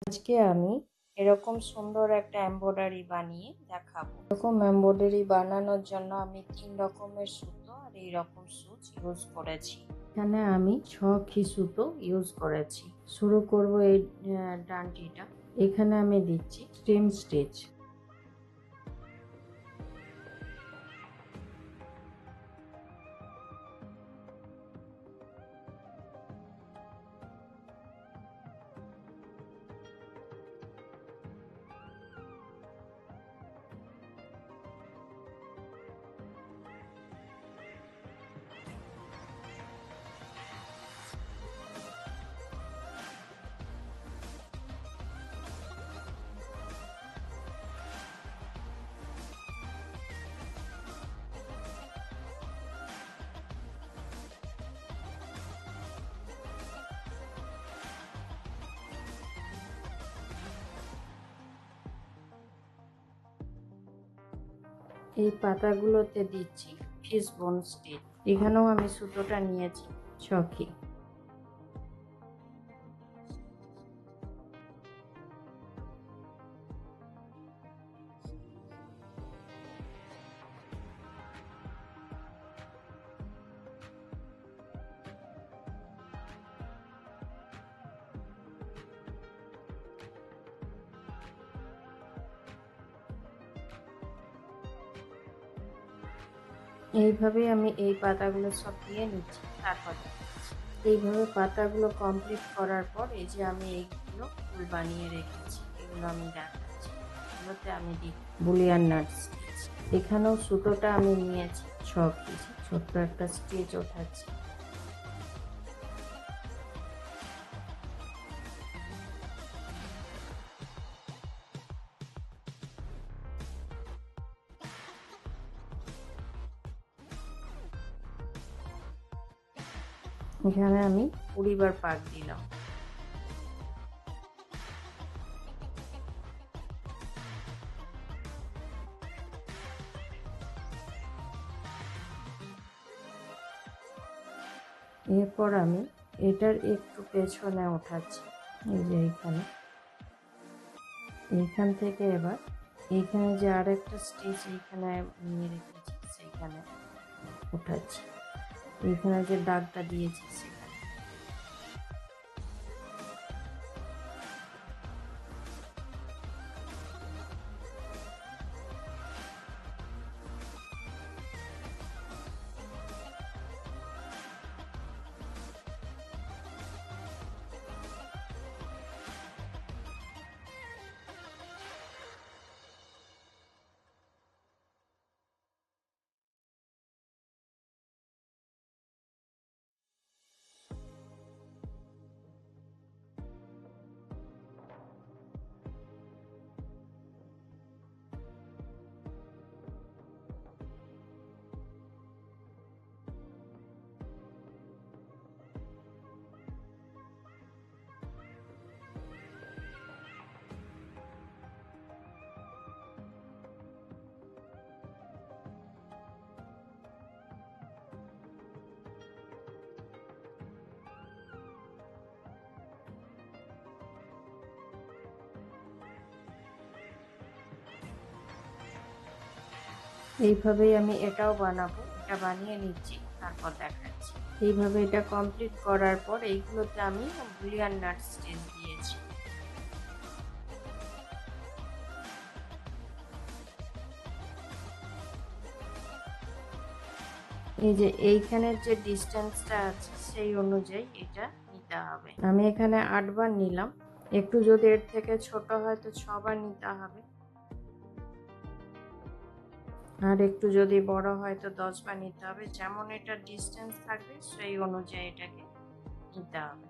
আজকে আমি এরকম সুন্দর একটা এমব্রয়ডারি বানিয়ে দেখাবো। এরকম এমব্রয়ডারি বানানোর জন্য আমি 3 রকমের সুতো আর এই রকম সুচ ইউজ করেছি। এখানে আমি 6 সুতো ইউজ করেছি। শুরু করব এই ডান্ডিটা। এখানে আমি দিচ্ছি স্ট্রিম স্টিচ। এই পাতাগুলোতে দিচ্ছি ফিশ বোন স্টিচ। এখানেও আমি সুতোটা নিয়েছি 6। এইভাবে আমি এই পাতাগুলো সব দিয়ে নিচ্ছি। তারপর এইভাবে পাতাগুলো কমপ্লিট করার পর এই যে আমি এইগুলো ফুল বানিয়ে রেখেছি, এগুলো আমি দেখাচ্ছি। এগুলোতে আমি দিই বুলিয়ান নাট স্টিচ। এখানেও সুতোটা আমি নিয়েছি 6 কেজি। ছোট্ট একটা স্টিচ ওঠাচ্ছি। এখানে আমি 20 বার পাক দিলাম। এরপর আমি এটার একটু পেছনে ওঠাচ্ছি, এই যে এইখান থেকে এবার এইখানে যে আরেকটা স্টিচ এইখানে নিয়ে রেখেছি সেইখানে উঠাচ্ছি। এইখানে যে দাগটা দিয়েছি সেখানে। এইভাবেই আমি এটাও বানাবো। এটা বানিয়ে নিচ্ছি, তারপর দেখাচ্ছি। এইভাবে এটা কমপ্লিট করার পর এইগুলোতে আমি বুলিয়ান নাট স্টিচ দিয়েছি। এই যে এইখানের যে ডিস্টেন্সটা আছে সেই অনুযায়ী এটা নিতে হবে। আমি এখানে 8 বার নিলাম। একটু যদি এর থেকে ছোট হয় তো 6 বার নিতে হবে, আর একটু যদি বড় হয় তো 10 বার নিতে হবে। যেমন এটা ডিস্টেন্স থাকবে সেই অনুযায়ী এটাকে নিতে হবে।